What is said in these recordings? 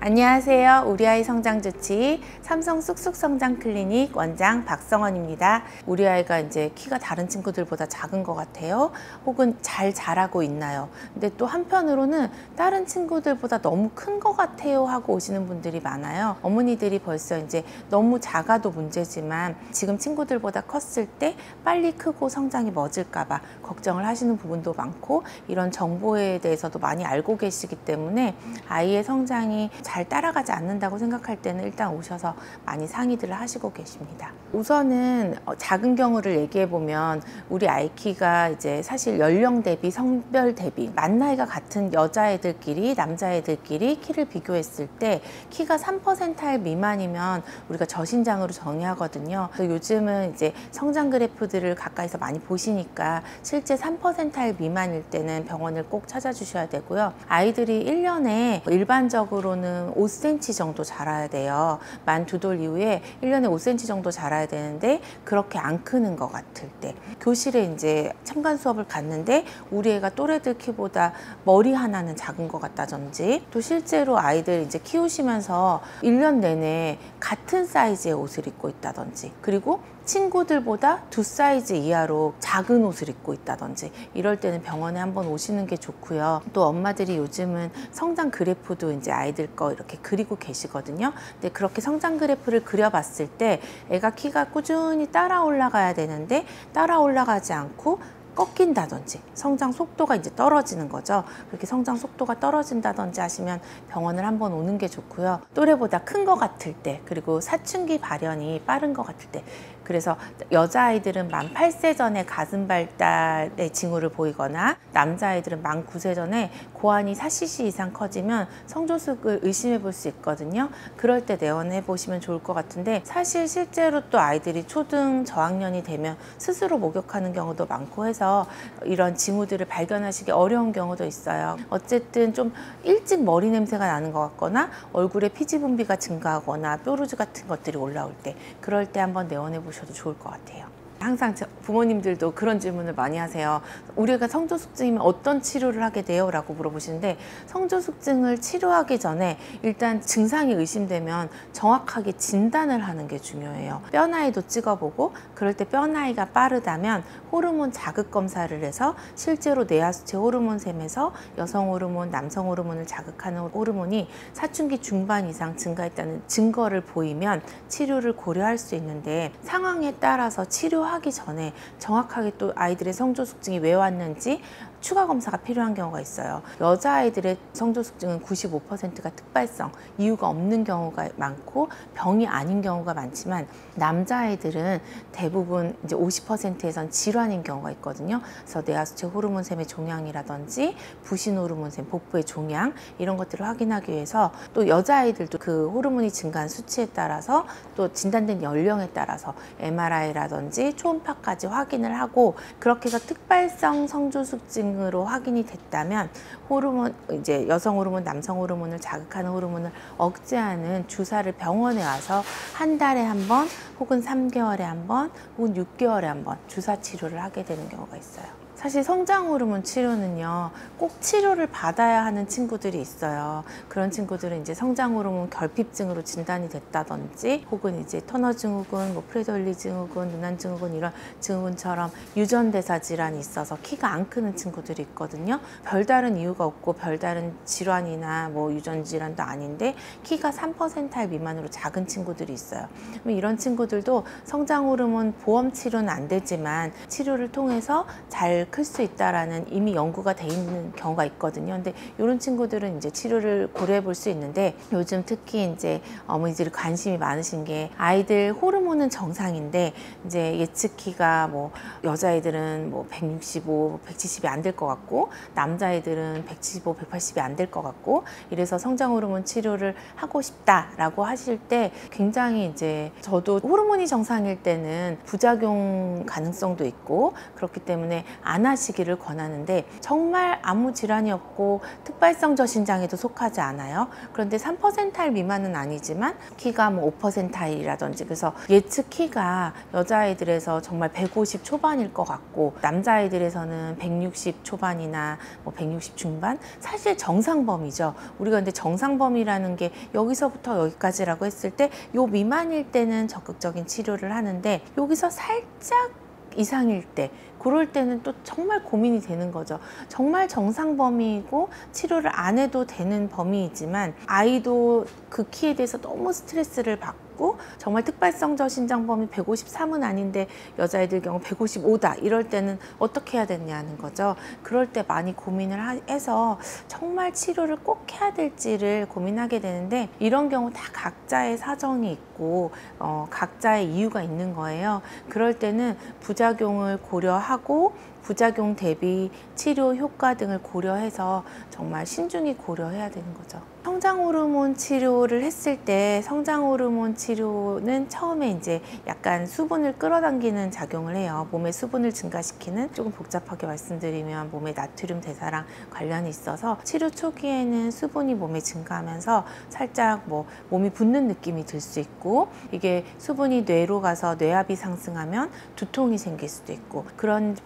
안녕하세요. 우리 아이 성장주치 삼성 쑥쑥 성장 클리닉 원장 박성원입니다. 우리 아이가 이제 키가 다른 친구들보다 작은 것 같아요. 혹은 잘 자라고 있나요? 근데 또 한편으로는 다른 친구들보다 너무 큰 것 같아요 하고 오시는 분들이 많아요. 어머니들이 벌써 이제 너무 작아도 문제지만 지금 친구들보다 컸을 때 빨리 크고 성장이 멎을까 봐 걱정을 하시는 부분도 많고, 이런 정보에 대해서도 많이 알고 계시기 때문에 아이의 성장이 잘 따라가지 않는다고 생각할 때는 일단 오셔서 많이 상의들을 하시고 계십니다. 우선은 작은 경우를 얘기해 보면, 우리 아이 키가 이제 사실 연령 대비 성별 대비 만 나이가 같은 여자애들끼리 남자애들끼리 키를 비교했을 때 키가 3%일 미만이면 우리가 저신장으로 정의하거든요. 그래서 요즘은 이제 성장 그래프들을 가까이서 많이 보시니까 실제 3%일 미만일 때는 병원을 꼭 찾아주셔야 되고요. 아이들이 1년에 일반적으로는 5cm 정도 자라야 돼요. 만 2돌 이후에 1년에 5cm 정도 자라야 되는데, 그렇게 안 크는 것 같을 때 교실에 이제 첨간 수업을 갔는데 우리 애가 또래들 키보다 머리 하나는 작은 것 같다든지, 또 실제로 아이들 이제 키우시면서 1년 내내 같은 사이즈의 옷을 입고 있다든지, 그리고 친구들보다 2사이즈 이하로 작은 옷을 입고 있다든지, 이럴 때는 병원에 한번 오시는 게 좋고요. 또 엄마들이 요즘은 성장 그래프도 이제 아이들 거 이렇게 그리고 계시거든요. 근데 그렇게 성장 그래프를 그려봤을 때 애가 키가 꾸준히 따라 올라가야 되는데 따라 올라가지 않고 꺾인다든지 성장 속도가 이제 떨어지는 거죠. 그렇게 성장 속도가 떨어진다든지 하시면 병원을 한번 오는 게 좋고요. 또래보다 큰 것 같을 때, 그리고 사춘기 발현이 빠른 것 같을 때, 그래서 여자아이들은 만 8세 전에 가슴 발달의 징후를 보이거나 남자아이들은 만 9세 전에 고환이 4cc 이상 커지면 성조숙을 의심해 볼 수 있거든요. 그럴 때 내원해 보시면 좋을 것 같은데, 사실 실제로 또 아이들이 초등 저학년이 되면 스스로 목욕하는 경우도 많고 해서 이런 징후들을 발견하시기 어려운 경우도 있어요. 어쨌든 좀 일찍 머리 냄새가 나는 것 같거나 얼굴에 피지 분비가 증가하거나 뾰루지 같은 것들이 올라올 때, 그럴 때 한번 내원해 보셔도 좋을 것 같아요. 항상 부모님들도 그런 질문을 많이 하세요. 우리가 성조숙증이면 어떤 치료를 하게 돼요? 라고 물어보시는데, 성조숙증을 치료하기 전에 일단 증상이 의심되면 정확하게 진단을 하는 게 중요해요. 뼈 나이도 찍어보고, 그럴 때 뼈 나이가 빠르다면 호르몬 자극 검사를 해서 실제로 뇌하수체 호르몬샘에서 여성 호르몬, 남성 호르몬을 자극하는 호르몬이 사춘기 중반 이상 증가했다는 증거를 보이면 치료를 고려할 수 있는데, 상황에 따라서 치료하기 전에 정확하게 또 아이들의 성조숙증이 왜 왔는지 추가 검사가 필요한 경우가 있어요. 여자아이들의 성조숙증은 95%가 특발성, 이유가 없는 경우가 많고 병이 아닌 경우가 많지만, 남자아이들은 대부분 이제 50%에선 질환인 경우가 있거든요. 그래서 뇌하수체 호르몬샘의 종양이라든지 부신 호르몬샘, 복부의 종양, 이런 것들을 확인하기 위해서, 또 여자아이들도 그 호르몬이 증가한 수치에 따라서 또 진단된 연령에 따라서 MRI라든지 초음파까지 확인을 하고, 그렇게 해서 특발성 성조숙증 으로 확인이 됐다면 호르몬, 이제 여성 호르몬, 남성 호르몬을 자극하는 호르몬을 억제하는 주사를 병원에 와서 한 달에 한 번, 혹은 3개월에 한 번, 혹은 6개월에 한 번 주사 치료를 하게 되는 경우가 있어요. 사실 성장 호르몬 치료는요, 꼭 치료를 받아야 하는 친구들이 있어요. 그런 친구들은 이제 성장 호르몬 결핍증으로 진단이 됐다든지, 혹은 이제 터너 증후군, 뭐 프레덜리 증후군, 누난 증후군, 이런 증후군처럼 유전대사 질환이 있어서 키가 안 크는 친구들이 있거든요. 별다른 이유가 없고 별다른 질환이나 뭐 유전 질환도 아닌데 키가 3%일 미만으로 작은 친구들이 있어요. 이런 친구들도 성장 호르몬 보험 치료는 안 되지만 치료를 통해서 잘 클 수 있다라는 이미 연구가 돼 있는 경우가 있거든요. 근데 이런 친구들은 이제 치료를 고려해 볼 수 있는데, 요즘 특히 이제 어머니들이 관심이 많으신 게, 아이들 호르몬은 정상인데 이제 예측 키가 뭐 여자애들은 뭐 165, 170이 안 될 것 같고 남자애들은 175, 180이 안 될 것 같고, 이래서 성장 호르몬 치료를 하고 싶다라고 하실 때 굉장히 이제, 저도 호르몬이 정상일 때는 부작용 가능성도 있고 그렇기 때문에 안 안 하시기를 권하는데, 정말 아무 질환이 없고 특발성 저신장에도 속하지 않아요. 그런데 3%일 미만은 아니지만 키가 뭐 5%일이라든지, 그래서 예측 키가 여자아이들에서 정말 150 초반일 것 같고 남자아이들에서는 160 초반이나 뭐 160 중반, 사실 정상범위죠. 우리가 근데 정상범위라는 게 여기서부터 여기까지라고 했을 때 요 미만일 때는 적극적인 치료를 하는데, 여기서 살짝 이상일 때, 그럴 때는 또 정말 고민이 되는 거죠. 정말 정상 범위이고 치료를 안 해도 되는 범위이지만 아이도 그 키에 대해서 너무 스트레스를 받고 정말 특발성 저신장 범위 153은 아닌데 여자애들 경우 155다 이럴 때는 어떻게 해야 되냐는 거죠. 그럴 때 많이 고민을 해서 정말 치료를 꼭 해야 될지를 고민하게 되는데, 이런 경우 다 각자의 사정이 있고 각자의 이유가 있는 거예요. 그럴 때는 부작용을 고려하고 부작용 대비 치료 효과 등을 고려해서 정말 신중히 고려해야 되는 거죠. 성장 호르몬 치료를 했을 때, 성장 호르몬 치료는 처음에 이제 약간 수분을 끌어당기는 작용을 해요. 몸의 수분을 증가시키는, 조금 복잡하게 말씀드리면 몸의 나트륨 대사랑 관련이 있어서 치료 초기에는 수분이 몸에 증가하면서 살짝 뭐 몸이 붓는 느낌이 들 수 있고, 이게 수분이 뇌로 가서 뇌압이 상승하면 두통이 생길 수도 있고, 그런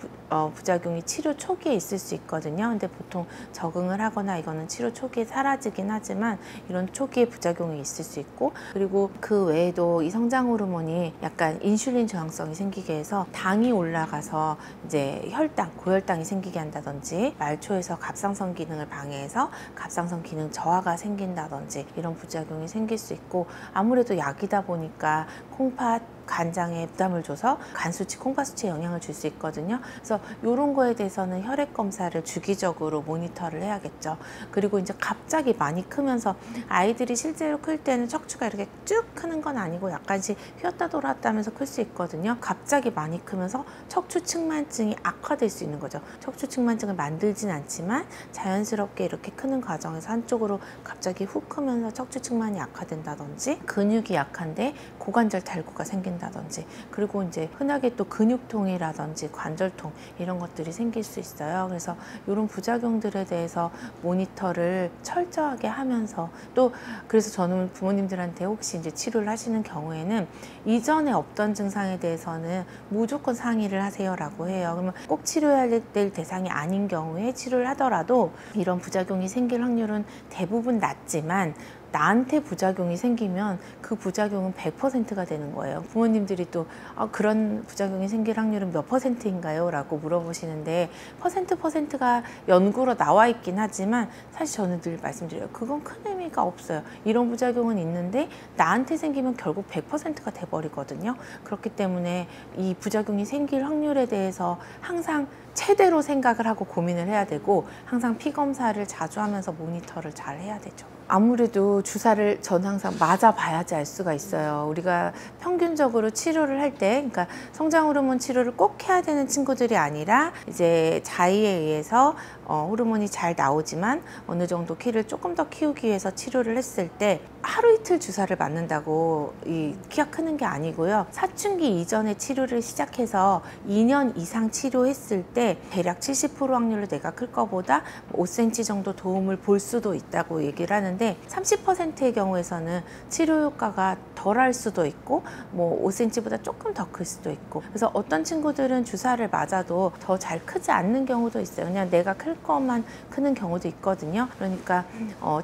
부작용이 치료 초기에 있을 수 있거든요. 근데 보통 적응을 하거나 이거는 치료 초기에 사라지긴 하지만 이런 초기에 부작용이 있을 수 있고, 그리고 그 외에도 이 성장 호르몬이 약간 인슐린 저항성이 생기게 해서 당이 올라가서 이제 혈당, 고혈당이 생기게 한다든지, 말초에서 갑상선 기능을 방해해서 갑상선 기능 저하가 생긴다든지 이런 부작용이 생길 수 있고, 아무래도 약이다 보니까 콩팥 간장에 부담을 줘서 간 수치, 콩팥 수치에 영향을 줄 수 있거든요. 그래서 이런 거에 대해서는 혈액 검사를 주기적으로 모니터를 해야겠죠. 그리고 이제 갑자기 많이 크면서, 아이들이 실제로 클 때는 척추가 이렇게 쭉 크는 건 아니고 약간씩 휘었다 돌았다 하면서 클 수 있거든요. 갑자기 많이 크면서 척추 측만증이 악화될 수 있는 거죠. 척추 측만증을 만들진 않지만 자연스럽게 이렇게 크는 과정에서 한쪽으로 갑자기 훅 크면서 척추 측만이 악화된다든지, 근육이 약한데 고관절 탈구가 생긴다든지, 그리고 이제 흔하게 또 근육통이라든지 관절통 이런 것들이 생길 수 있어요. 그래서 이런 부작용들에 대해서 모니터를 철저하게 하면서, 또 그래서 저는 부모님들한테 혹시 이제 치료를 하시는 경우에는 이전에 없던 증상에 대해서는 무조건 상의를 하세요라고 해요. 그러면 꼭 치료해야 될 대상이 아닌 경우에 치료를 하더라도 이런 부작용이 생길 확률은 대부분 낮지만, 나한테 부작용이 생기면 그 부작용은 100%가 되는 거예요. 부모님들이 또 그런 부작용이 생길 확률은 몇 %인가요? 라고 물어보시는데, 퍼센트가 연구로 나와 있긴 하지만 사실 저는 늘 말씀드려요. 그건 큰 의미가 없어요. 이런 부작용은 있는데 나한테 생기면 결국 100%가 돼버리거든요. 그렇기 때문에 이 부작용이 생길 확률에 대해서 항상 최대로 생각을 하고 고민을 해야 되고, 항상 피 검사를 자주 하면서 모니터를 잘 해야 되죠. 아무래도 주사를 저는 항상 맞아 봐야지 알 수가 있어요. 우리가 평균적으로 치료를 할 때, 그러니까 성장 호르몬 치료를 꼭 해야 되는 친구들이 아니라 이제 자의에 의해서 호르몬이 잘 나오지만 어느 정도 키를 조금 더 키우기 위해서 치료를 했을 때 하루 이틀 주사를 맞는다고 이 키가 크는 게 아니고요. 사춘기 이전에 치료를 시작해서 2년 이상 치료했을 때 대략 70% 확률로 내가 클 거보다 5cm 정도 도움을 볼 수도 있다고 얘기를 하는데, 30%의 경우에서는 치료 효과가 덜할 수도 있고 뭐 5cm보다 조금 더 클 수도 있고, 그래서 어떤 친구들은 주사를 맞아도 더 잘 크지 않는 경우도 있어요. 그냥 내가 클 것만 크는 경우도 있거든요. 그러니까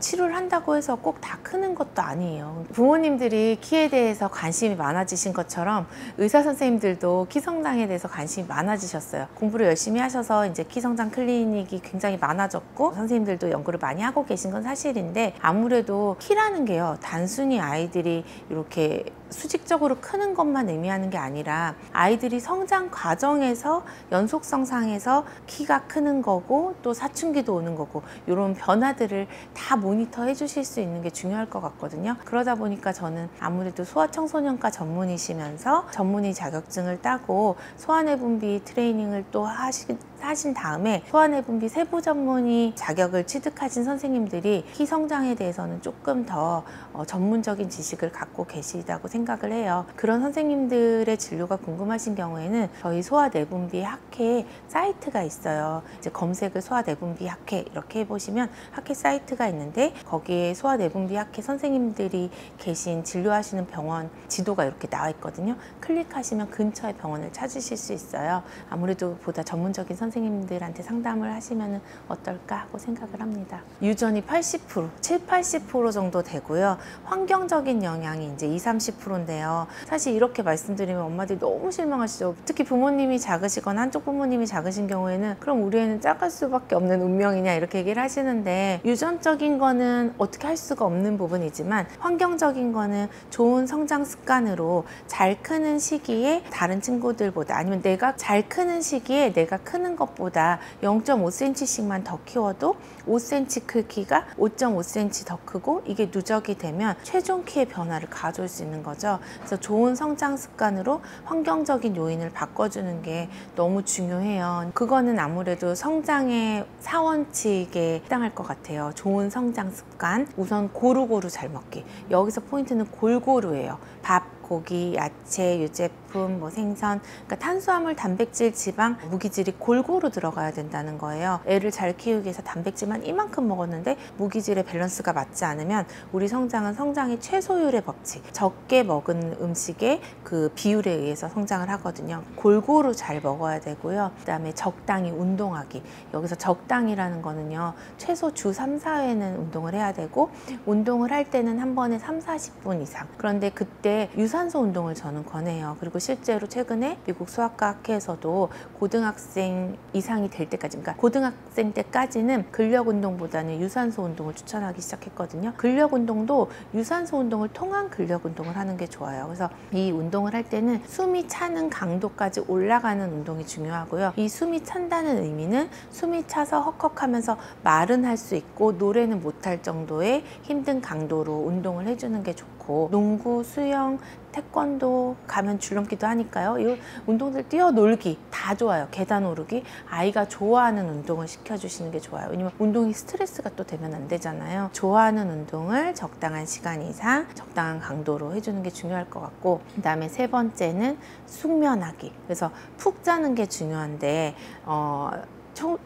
치료를 한다고 해서 꼭 다 크는 것도 아니에요. 부모님들이 키에 대해서 관심이 많아지신 것처럼 의사 선생님들도 키 성장에 대해서 관심이 많아지셨어요. 공부를 열심히 하셔서 이제 키 성장 클리닉이 굉장히 많아졌고, 선생님들도 연구를 많이 하고 계신 건 사실인데, 아무래도 키라는 게요, 단순히 아이들이 이렇게 수직적으로 크는 것만 의미하는 게 아니라 아이들이 성장 과정에서 연속성상에서 키가 크는 거고, 또 사춘기도 오는 거고, 이런 변화들을 다 모니터 해주실 수 있는 게 중요할 것 같거든요. 그러다 보니까 저는 아무래도 소아청소년과 전문의시면서 전문의 자격증을 따고 소아내분비 트레이닝을 또 하신 다음에 소아내분비 세부 전문의 자격을 취득하신 선생님들이 키 성장에 대해서는 조금 더 전문적인 지식을 갖고 계시다고 생각합니다. 생각을 해요. 그런 선생님들의 진료가 궁금하신 경우에는 저희 소아내분비 학회 사이트가 있어요. 이제 검색을 소아내분비 학회 이렇게 해보시면 학회 사이트가 있는데 거기에 소아내분비 학회 선생님들이 계신 진료하시는 병원 지도가 이렇게 나와 있거든요. 클릭하시면 근처의 병원을 찾으실 수 있어요. 아무래도 보다 전문적인 선생님들한테 상담을 하시면 어떨까 하고 생각을 합니다. 유전이 80%, 70-80% 정도 되고요. 환경적인 영향이 이제 20-30%인데요. 사실 이렇게 말씀드리면 엄마들이 너무 실망하시죠. 특히 부모님이 작으시거나 한쪽 부모님이 작으신 경우에는 그럼 우리 애는 작을 수밖에 없는 운명이냐 이렇게 얘기를 하시는데, 유전적인 거는 어떻게 할 수가 없는 부분이지만 환경적인 거는 좋은 성장 습관으로 잘 크는 시기에 다른 친구들보다, 아니면 내가 잘 크는 시기에 내가 크는 것보다 0.5cm씩만 더 키워도 5cm 크기가 5.5cm 더 크고, 이게 누적이 되면 최종 키의 변화를 가져올 수 있는 거죠. 그래서 좋은 성장 습관으로 환경적인 요인을 바꿔주는 게 너무 중요해요. 그거는 아무래도 성장의 사원칙에 해당할 것 같아요. 좋은 성장 습관, 우선 고루고루 잘 먹기. 여기서 포인트는 골고루예요. 밥, 고기, 야채, 유제품, 생선, 그러니까 탄수화물, 단백질, 지방, 무기질이 골고루 들어가야 된다는 거예요. 애를 잘 키우기 위해서 단백질만 이만큼 먹었는데 무기질의 밸런스가 맞지 않으면 우리 성장은 성장의 최소율의 법칙, 적게 먹은 음식의 그 비율에 의해서 성장을 하거든요. 골고루 잘 먹어야 되고요. 그 다음에 적당히 운동하기. 여기서 적당이라는 거는요, 최소 주 3-4회는 운동을 해야 되고, 운동을 할 때는 한 번에 30-40분 이상. 그런데 그때 유산소 운동을 저는 권해요. 그리고 실제로 최근에 미국 소아과학회에서도 고등학생 이상이 될 때까지, 그러니까 고등학생 때까지는 근력 운동보다는 유산소 운동을 추천하기 시작했거든요. 근력 운동도 유산소 운동을 통한 근력 운동을 하는 게 좋아요. 그래서 이 운동을 할 때는 숨이 차는 강도까지 올라가는 운동이 중요하고요. 이 숨이 찬다는 의미는 숨이 차서 헉헉하면서 말은 할 수 있고 노래는 못할 정도의 힘든 강도로 운동을 해주는 게 좋고, 농구, 수영, 태권도 가면 줄넘기도 하니까요. 이 운동들 뛰어놀기 다 좋아요. 계단 오르기, 아이가 좋아하는 운동을 시켜주시는 게 좋아요. 왜냐면 운동이 스트레스가 또 되면 안 되잖아요. 좋아하는 운동을 적당한 시간 이상 적당한 강도로 해주는 게 중요할 것 같고, 그 다음에 세 번째는 숙면하기. 그래서 푹 자는 게 중요한데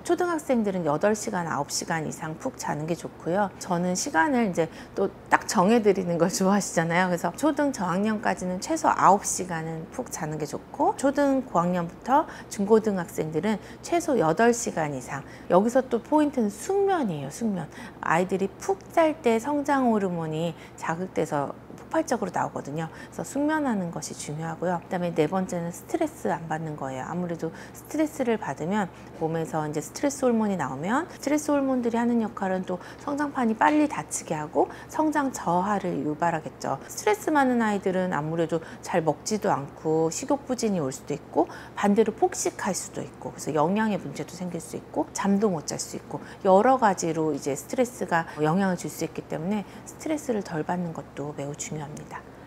초등학생들은 8시간, 9시간 이상 푹 자는 게 좋고요. 저는 시간을 이제 또 딱 정해드리는 걸 좋아하시잖아요. 그래서 초등 저학년까지는 최소 9시간은 푹 자는 게 좋고, 초등 고학년부터 중고등학생들은 최소 8시간 이상. 여기서 또 포인트는 숙면이에요. 숙면. 아이들이 푹 잘 때 성장 호르몬이 자극돼서 폭발적으로 나오거든요. 그래서 숙면하는 것이 중요하고요. 그다음에 네 번째는 스트레스 안 받는 거예요. 아무래도 스트레스를 받으면 몸에서 이제 스트레스 호르몬이 나오면, 스트레스 호르몬들이 하는 역할은 또 성장판이 빨리 닫히게 하고 성장 저하를 유발하겠죠. 스트레스 많은 아이들은 아무래도 잘 먹지도 않고 식욕 부진이 올 수도 있고, 반대로 폭식할 수도 있고, 그래서 영양의 문제도 생길 수 있고, 잠도 못 잘 수 있고, 여러 가지로 이제 스트레스가 영향을 줄 수 있기 때문에 스트레스를 덜 받는 것도 매우 중요합니다.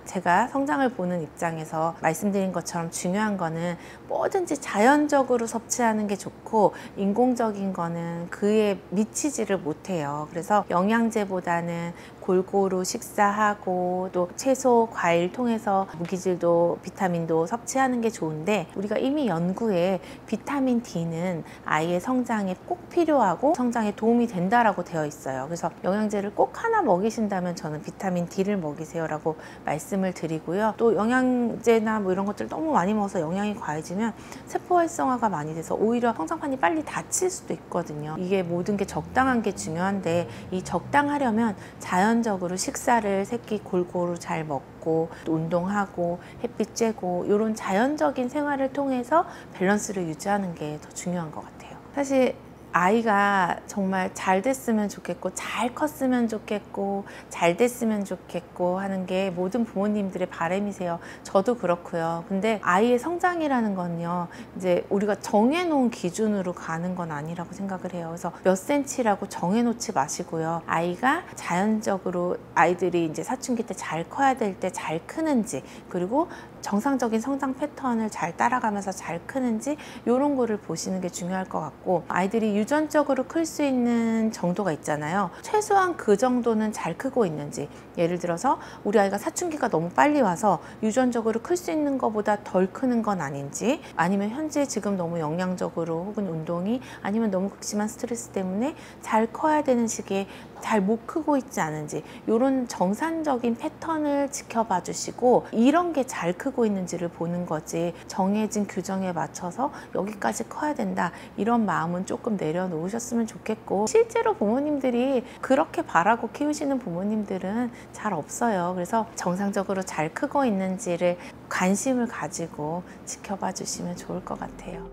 제가 성장을 보는 입장에서 말씀드린 것처럼 중요한 거는 뭐든지 자연적으로 섭취하는 게 좋고, 인공적인 거는 그에 미치지를 못해요. 그래서 영양제보다는 골고루 식사하고, 또 채소, 과일 통해서 무기질도 비타민도 섭취하는 게 좋은데, 우리가 이미 연구에 비타민 D는 아이의 성장에 꼭 필요하고 성장에 도움이 된다라고 되어 있어요. 그래서 영양제를 꼭 하나 먹이신다면 저는 비타민 D를 먹이세요라고 말씀을 드리고요. 또 영양제나 이런 것들 너무 많이 먹어서 영양이 과해지면 세포 활성화가 많이 돼서 오히려 성장판이 빨리 닫힐 수도 있거든요. 이게 모든 게 적당한 게 중요한데, 이 적당하려면 자연적으로 식사를 새끼 골고루 잘 먹고, 또 운동하고, 햇빛 쬐고, 이런 자연적인 생활을 통해서 밸런스를 유지하는 게 더 중요한 것 같아요. 사실 아이가 정말 잘 됐으면 좋겠고, 잘 컸으면 좋겠고, 잘 됐으면 좋겠고 하는 게 모든 부모님들의 바람이세요. 저도 그렇고요. 근데 아이의 성장이라는 건요, 이제 우리가 정해놓은 기준으로 가는 건 아니라고 생각을 해요. 그래서 몇 센치라고 정해놓지 마시고요. 아이가 자연적으로, 아이들이 이제 사춘기 때 잘 커야 될 때 잘 크는지, 그리고 정상적인 성장 패턴을 잘 따라가면서 잘 크는지, 이런 거를 보시는 게 중요할 것 같고, 아이들이 유전적으로 클 수 있는 정도가 있잖아요. 최소한 그 정도는 잘 크고 있는지, 예를 들어서 우리 아이가 사춘기가 너무 빨리 와서 유전적으로 클 수 있는 것보다 덜 크는 건 아닌지, 아니면 현재 지금 너무 영양적으로 혹은 운동이 아니면 너무 극심한 스트레스 때문에 잘 커야 되는 시기에 잘 못 크고 있지 않은지, 이런 정상적인 패턴을 지켜봐 주시고 이런 게 잘 크고 있는지를 보는 거지, 정해진 규정에 맞춰서 여기까지 커야 된다 이런 마음은 조금 내려놓으셨으면 좋겠고, 실제로 부모님들이 그렇게 바라고 키우시는 부모님들은 잘 없어요. 그래서 정상적으로 잘 크고 있는지를 관심을 가지고 지켜봐 주시면 좋을 것 같아요.